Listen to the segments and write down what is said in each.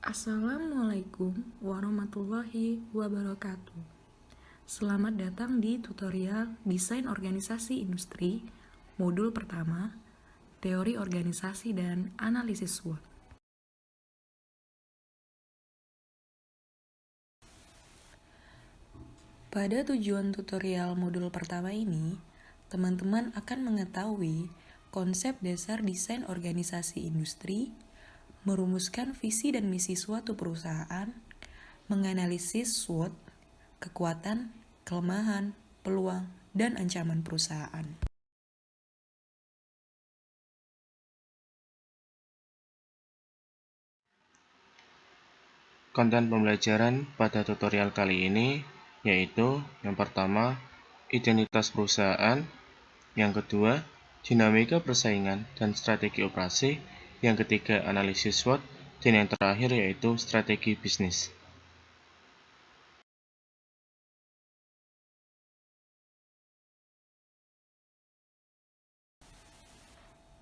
Assalamualaikum warahmatullahi wabarakatuh. Selamat datang di tutorial Desain Organisasi Industri, modul pertama, Teori Organisasi dan Analisis SWOT. Pada tujuan tutorial modul pertama ini, teman-teman akan mengetahui konsep dasar desain organisasi industri, merumuskan visi dan misi suatu perusahaan, menganalisis SWOT, kekuatan, kelemahan, peluang, dan ancaman perusahaan. Konten pembelajaran pada tutorial kali ini yaitu yang pertama, identitas perusahaan, yang kedua, dinamika persaingan dan strategi operasi, yang ketiga, analisis SWOT, dan yang terakhir yaitu strategi bisnis.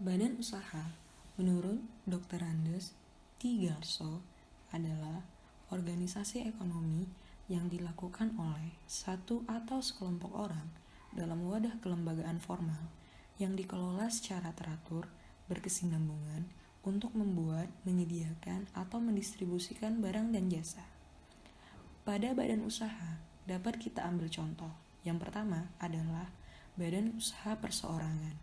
Badan usaha menurut Dr. Andes T. Garso adalah organisasi ekonomi yang dilakukan oleh satu atau sekelompok orang dalam wadah kelembagaan formal yang dikelola secara teratur, berkesinambungan untuk membuat, menyediakan, atau mendistribusikan barang dan jasa. Pada badan usaha dapat kita ambil contoh. Yang pertama adalah badan usaha perseorangan.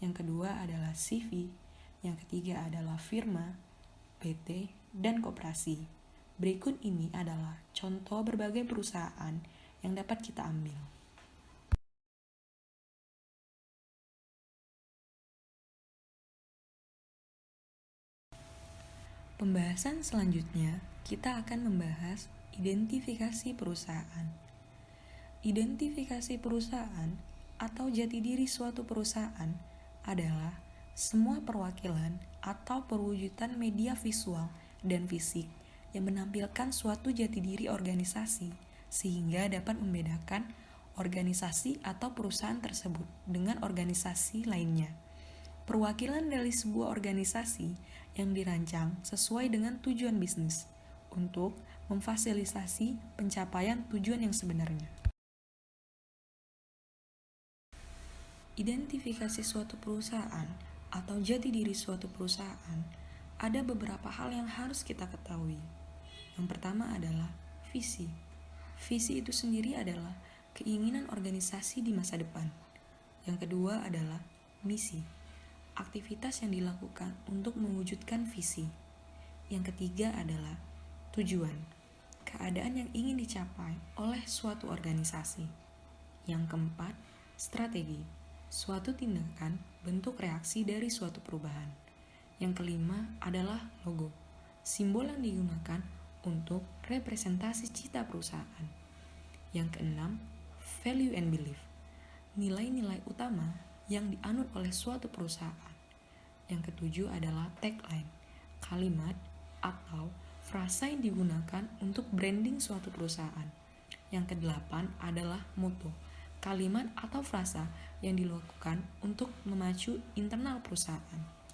Yang kedua adalah CV, yang ketiga adalah firma, PT, dan koperasi. Berikut ini adalah contoh berbagai perusahaan yang dapat kita ambil. Pembahasan selanjutnya, kita akan membahas identifikasi perusahaan. Identifikasi perusahaan atau jati diri suatu perusahaan adalah semua perwakilan atau perwujudan media visual dan fisik yang menampilkan suatu jati diri organisasi sehingga dapat membedakan organisasi atau perusahaan tersebut dengan organisasi lainnya. Perwakilan dari sebuah organisasi yang dirancang sesuai dengan tujuan bisnis untuk memfasilitasi pencapaian tujuan yang sebenarnya. Identifikasi suatu perusahaan atau jati diri suatu perusahaan, ada beberapa hal yang harus kita ketahui. Yang pertama adalah visi. Visi itu sendiri adalah keinginan organisasi di masa depan. Yang kedua adalah misi, aktivitas yang dilakukan untuk mewujudkan visi. Yang ketiga adalah tujuan, keadaan yang ingin dicapai oleh suatu organisasi. Yang keempat, strategi, suatu tindakan bentuk reaksi dari suatu perubahan. Yang kelima adalah logo, simbol yang digunakan untuk representasi cita perusahaan. Yang keenam, value and belief, nilai-nilai utama yang dianut oleh suatu perusahaan. Yang ketujuh adalah tagline, kalimat atau frasa yang digunakan untuk branding suatu perusahaan. Yang kedelapan adalah motto, kalimat atau frasa yang dilakukan untuk memacu internal perusahaan.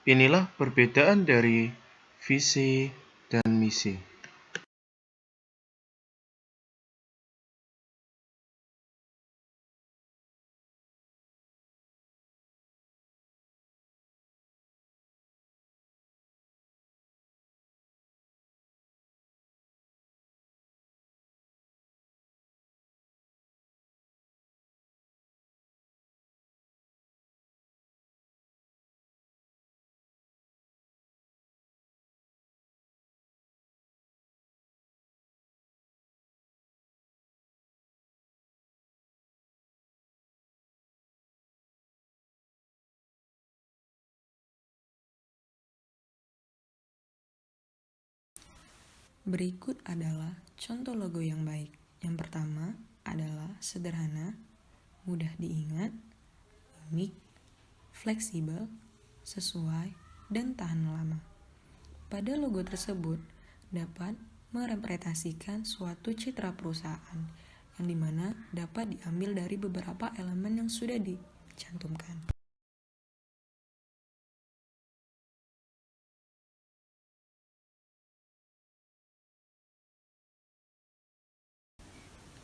Inilah perbedaan dari visi dan misi. Berikut adalah contoh logo yang baik. Yang pertama adalah sederhana, mudah diingat, unik, fleksibel, sesuai, dan tahan lama. Pada logo tersebut dapat merepresentasikan suatu citra perusahaan yang dimana dapat diambil dari beberapa elemen yang sudah dicantumkan.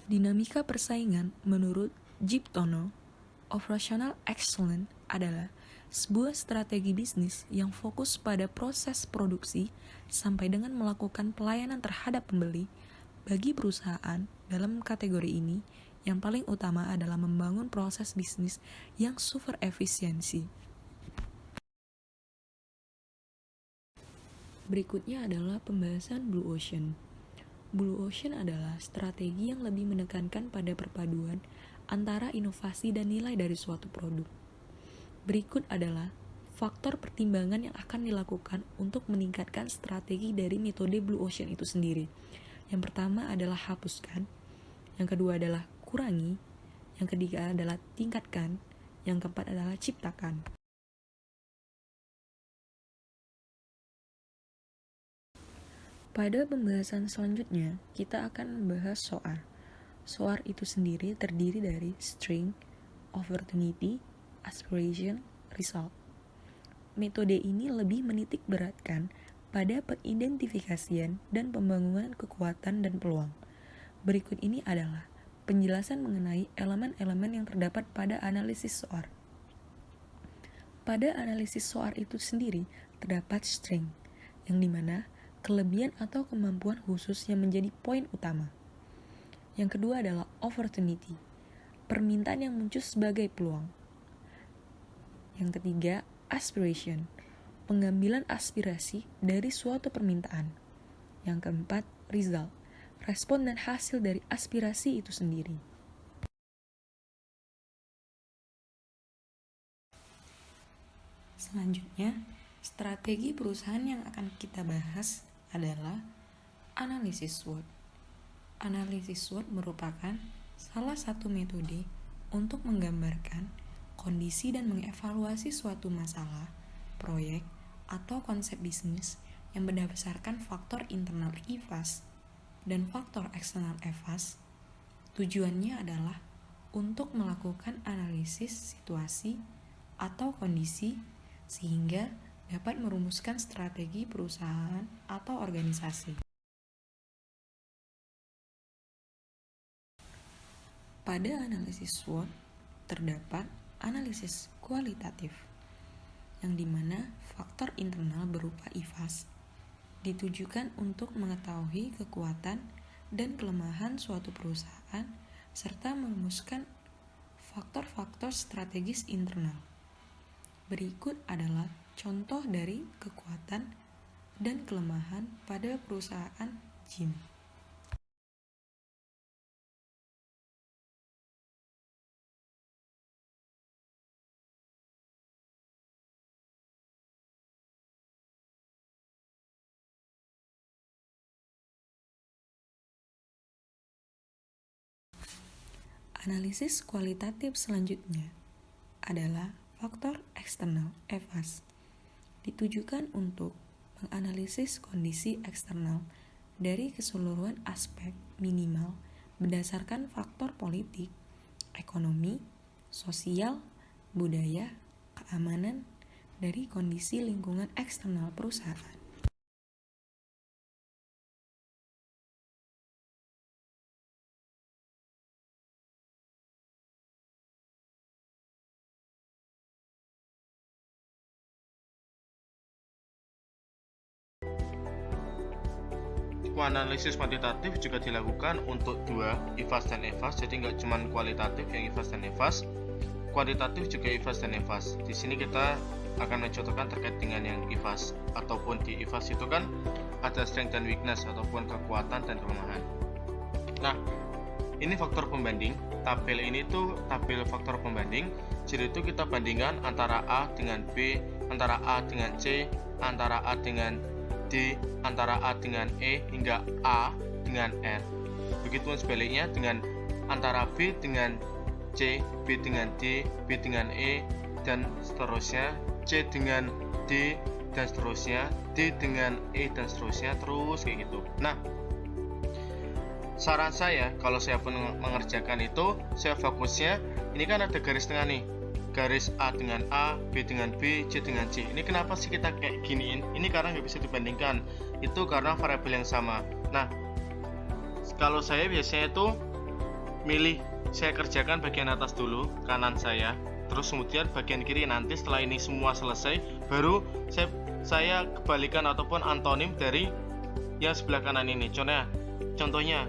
Dinamika persaingan menurut Giptono, operational excellence adalah sebuah strategi bisnis yang fokus pada proses produksi sampai dengan melakukan pelayanan terhadap pembeli. Bagi perusahaan dalam kategori ini, yang paling utama adalah membangun proses bisnis yang super efisiensi. Berikutnya adalah pembahasan Blue Ocean. Blue Ocean adalah strategi yang lebih menekankan pada perpaduan antara inovasi dan nilai dari suatu produk. Berikut adalah faktor pertimbangan yang akan dilakukan untuk meningkatkan strategi dari metode Blue Ocean itu sendiri. Yang pertama adalah hapuskan, yang kedua adalah kurangi, yang ketiga adalah tingkatkan, yang keempat adalah ciptakan. Pada pembahasan selanjutnya, kita akan membahas SOAR. SOAR itu sendiri terdiri dari Strength, Opportunity, Aspiration, Result. Metode ini lebih menitik beratkan pada pengidentifikasian dan pembangunan kekuatan dan peluang. Berikut ini adalah penjelasan mengenai elemen-elemen yang terdapat pada analisis SOAR. Pada analisis SOAR itu sendiri terdapat Strength, yang dimana kelebihan atau kemampuan khusus yang menjadi poin utama. Yang kedua adalah opportunity, permintaan yang muncul sebagai peluang. Yang ketiga, aspiration, pengambilan aspirasi dari suatu permintaan. Yang keempat, result, respon dan hasil dari aspirasi itu sendiri. Selanjutnya, strategi perusahaan yang akan kita bahas adalah analisis SWOT. Analisis SWOT merupakan salah satu metode untuk menggambarkan kondisi dan mengevaluasi suatu masalah, proyek, atau konsep bisnis yang berdasarkan faktor internal IFAS dan faktor eksternal EVAS. Tujuannya adalah untuk melakukan analisis situasi atau kondisi sehingga dapat merumuskan strategi perusahaan atau organisasi. Pada analisis SWOT terdapat analisis kualitatif, yang dimana faktor internal berupa IFAS ditujukan untuk mengetahui kekuatan dan kelemahan suatu perusahaan serta merumuskan faktor-faktor strategis internal. Berikut adalah contoh dari kekuatan dan kelemahan pada perusahaan gym. Analisis kualitatif selanjutnya adalah faktor eksternal EVAS. Ditujukan untuk menganalisis kondisi eksternal dari keseluruhan aspek minimal berdasarkan faktor politik, ekonomi, sosial, budaya, keamanan dari kondisi lingkungan eksternal perusahaan. Analisis kuantitatif juga dilakukan untuk dua, IFAS dan EVAS. Jadi nggak cuma kualitatif yang IFAS dan EVAS, kuantitatif juga IFAS dan EVAS. Di sini kita akan mencontohkan terkait dengan yang IFAS, ataupun di IFAS itu kan ada strength dan weakness ataupun kekuatan dan kelemahan. Nah, ini faktor pembanding. Tabel ini tuh tabel faktor pembanding. Jadi itu kita bandingkan antara A dengan B, antara A dengan C, antara A dengan D, antara A dengan E, hingga A dengan R. Begitu sebaliknya dengan antara B dengan C, B dengan D, B dengan E, dan seterusnya, C dengan D, dan seterusnya, D dengan E, dan seterusnya, terus kayak gitu. Nah, saran saya kalau saya pun mengerjakan itu, saya fokusnya ini kan ada garis tengah nih, garis A dengan A, B dengan B, C dengan C. Ini kenapa sih kita kayak giniin? Ini karena nggak bisa dibandingkan, itu karena variabel yang sama. Nah, kalau saya biasanya itu milih, saya kerjakan bagian atas dulu, kanan saya, terus kemudian bagian kiri nanti setelah ini semua selesai, baru saya kebalikan ataupun antonim dari yang sebelah kanan ini. Contohnya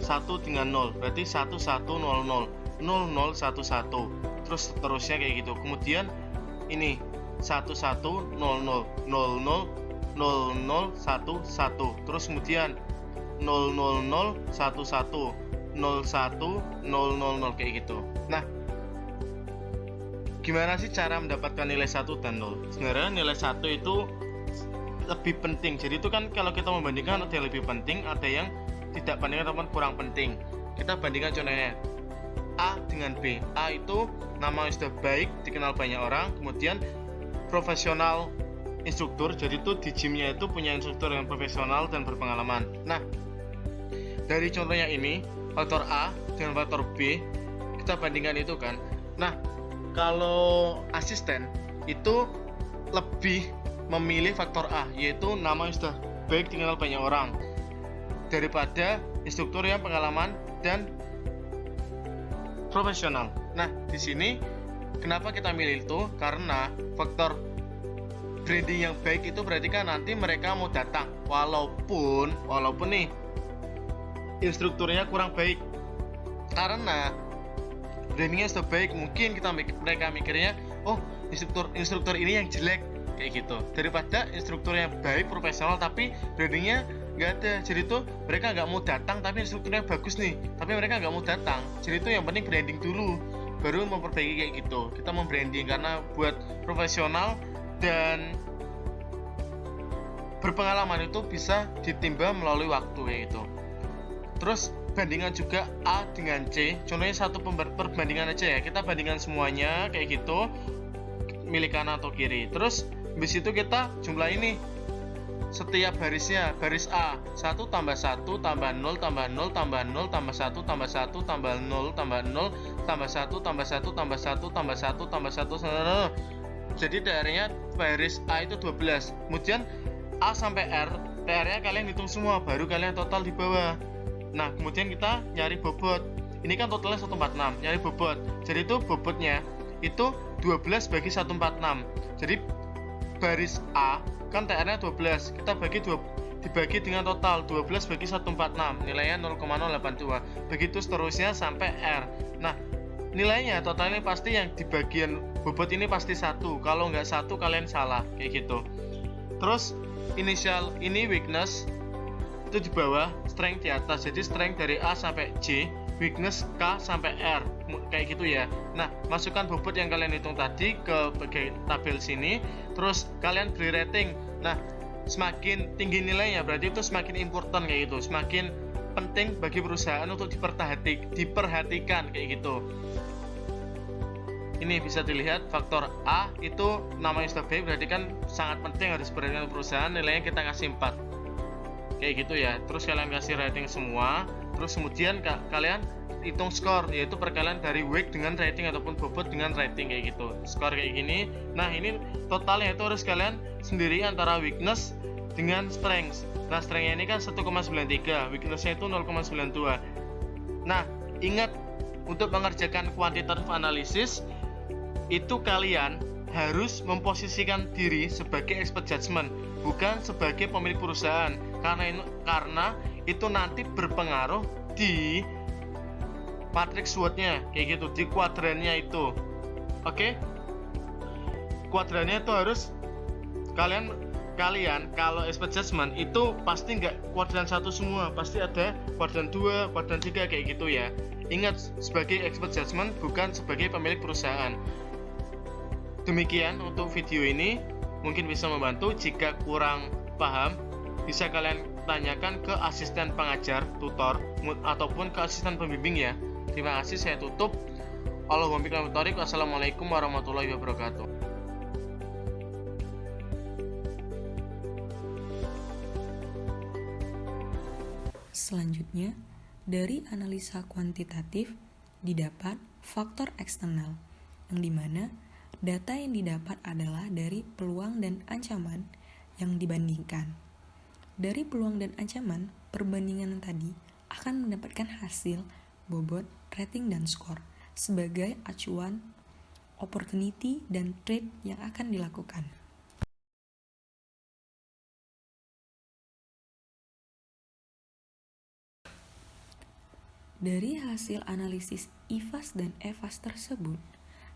1 dengan 0 berarti 1100, 0011, terus seterusnya kayak gitu. Kemudian ini 1100, 0000, 0011, terus kemudian 00011, 01, 000 kayak gitu. Nah, gimana sih cara mendapatkan nilai 1 dan 0? Sebenarnya nilai 1 itu lebih penting. Jadi itu kan kalau kita membandingkan ada yang lebih penting, ada yang tidak penting ataupun kurang penting. Kita bandingkan contohnya A dengan B. A itu nama yang sudah baik, dikenal banyak orang, kemudian profesional instruktur. Jadi itu di gymnya itu punya instruktur yang profesional dan berpengalaman. Nah, dari contohnya ini, faktor A dengan faktor B, kita bandingkan itu kan. Nah, kalau asisten itu lebih memilih faktor A, yaitu nama yang sudah baik dikenal banyak orang, daripada instruktur yang pengalaman dan profesional. Nah, di sini kenapa kita milih itu? Karena faktor branding yang baik itu berarti kan nanti mereka mau datang, walaupun nih instrukturnya kurang baik. Karena brandingnya sudah baik, mungkin mereka mikirnya, oh instruktur ini yang jelek kayak gitu, daripada instruktur yang baik profesional tapi brandingnya nggak ada. Jadi itu mereka nggak mau datang, tapi instrukturnya bagus nih, tapi mereka nggak mau datang. Jadi itu yang penting branding dulu, baru memperbaiki kayak gitu. Kita membranding karena buat profesional dan berpengalaman itu bisa ditimba melalui waktu kayak gitu. Terus bandingan juga A dengan C. Contohnya satu perbandingan aja ya, kita bandingkan semuanya kayak gitu, milih kanan atau kiri. Terus habis itu kita jumlah ini setiap barisnya. Baris A 1 tambah 1 tambah 0 tambah 0 tambah 0 tambah 1 tambah 1 tambah 0 tambah 0 tambah 1 tambah 1 tambah 1 tambah 1 tambah 1. Jadi daerahnya baris A itu 12. Kemudian A sampai R, PR-nya kalian hitung semua, baru kalian total di bawah. Nah, kemudian kita nyari bobot. Ini kan totalnya 146, nyari bobot. Jadi itu bobotnya itu 12 bagi 146. Jadi baris A kan TR-nya 12. Kita dibagi dengan total 12 bagi 146. Nilainya 0,082. Begitu seterusnya sampai R. Nah, nilainya totalnya pasti yang di bagian bobot ini pasti 1. Kalau nggak 1 kalian salah kayak gitu. Terus inisial ini weakness itu di bawah, strength di atas. Jadi strength dari A sampai J, weakness K sampai R, kayak gitu ya. Nah, masukkan bobot yang kalian hitung tadi ke bagian tabel sini, terus kalian beri rating. Nah, semakin tinggi nilainya berarti itu semakin important kayak gitu, semakin penting bagi perusahaan untuk diperhatikan kayak gitu. Ini bisa dilihat faktor A itu namanya sudah baik, berarti kan sangat penting harus diperhatikan perusahaan. Nilainya kita kasih 4 kayak gitu ya. Terus kalian kasih rating semua, terus kemudian kalian hitung skor, yaitu perkalian dari weak dengan rating ataupun bobot dengan rating kayak gitu. Skor kayak gini. Nah, ini totalnya itu harus kalian sendiri antara weakness dengan strength. Nah, strengthnya ini kan 1,93, weaknessnya itu 0,92. Nah, ingat untuk mengerjakan quantitative analysis itu kalian harus memposisikan diri sebagai expert judgment, bukan sebagai pemilik perusahaan, karena itu nanti berpengaruh di matrix SWOT-nya kayak gitu, di kuadrannya itu. Oke? Kuadrannya itu harus kalian kalau expert judgment itu pasti nggak kuadran 1 semua, pasti ada kuadran 2, kuadran 3 kayak gitu ya. Ingat, sebagai expert judgment bukan sebagai pemilik perusahaan. Demikian untuk video ini, mungkin bisa membantu. Jika kurang paham, bisa kalian tanyakan ke asisten pengajar, tutor, ataupun ke asisten pembimbing ya. Terima kasih, saya tutup. Wassalamualaikum warahmatullahi wabarakatuh. Selanjutnya, dari analisa kuantitatif didapat faktor eksternal, yang dimana data yang didapat adalah dari peluang dan ancaman yang dibandingkan. Dari peluang dan ancaman, perbandingan tadi akan mendapatkan hasil bobot, rating, dan skor sebagai acuan opportunity dan trade yang akan dilakukan. Dari hasil analisis IFAS dan EFAS tersebut,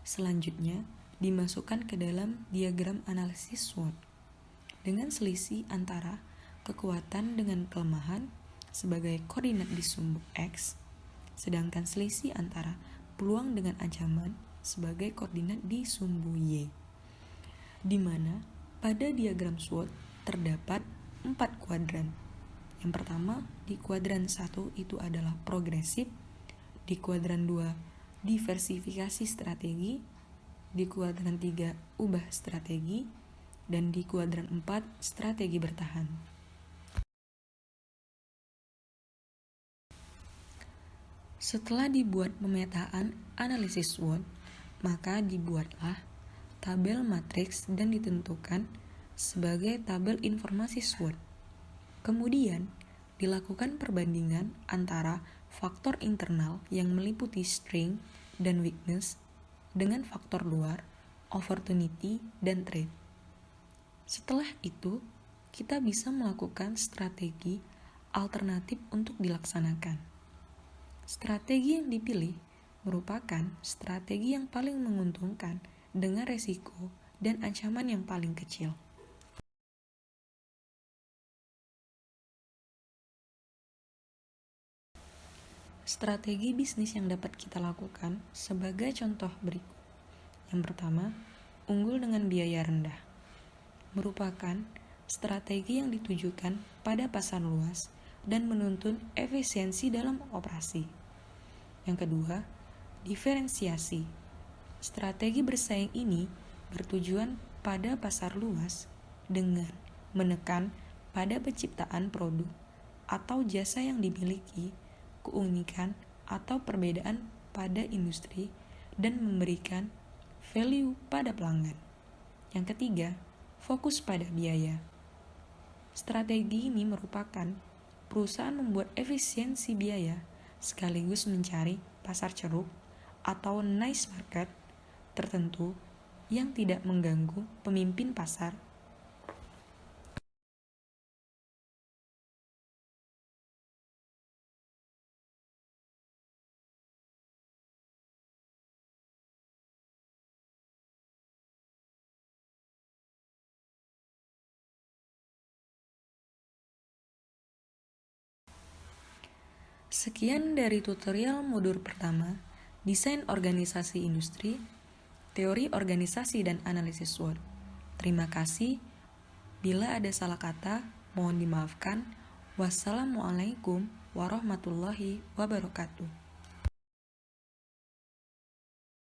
selanjutnya dimasukkan ke dalam diagram analisis SWOT dengan selisih antara kekuatan dengan kelemahan sebagai koordinat di sumbu X, sedangkan selisih antara peluang dengan ancaman sebagai koordinat di sumbu Y, di mana pada diagram SWOT terdapat 4 kuadran. Yang pertama, di kuadran 1 itu adalah progresif, di kuadran 2 diversifikasi strategi, di kuadran 3 ubah strategi, dan di kuadran 4 strategi bertahan. Setelah dibuat pemetaan analisis SWOT, maka dibuatlah tabel matriks dan ditentukan sebagai tabel informasi SWOT. Kemudian, dilakukan perbandingan antara faktor internal yang meliputi strength dan weakness dengan faktor luar, opportunity, dan trade. Setelah itu, kita bisa melakukan strategi alternatif untuk dilaksanakan. Strategi yang dipilih merupakan strategi yang paling menguntungkan dengan resiko dan ancaman yang paling kecil. Strategi bisnis yang dapat kita lakukan sebagai contoh berikut. Yang pertama, unggul dengan biaya rendah. Merupakan strategi yang ditujukan pada pasar luas dan menuntun efisiensi dalam operasi. Yang kedua, diferensiasi. Strategi bersaing ini bertujuan pada pasar luas dengan menekan pada penciptaan produk atau jasa yang dimiliki, keunikan atau perbedaan pada industri, dan memberikan value pada pelanggan. Yang ketiga, fokus pada biaya. Strategi ini merupakan perusahaan membuat efisiensi biaya sekaligus mencari pasar ceruk atau niche market tertentu yang tidak mengganggu pemimpin pasar. Sekian dari tutorial modul pertama, desain organisasi industri, teori organisasi dan analisis SWOT. Terima kasih. Bila ada salah kata, mohon dimaafkan. Wassalamualaikum warahmatullahi wabarakatuh.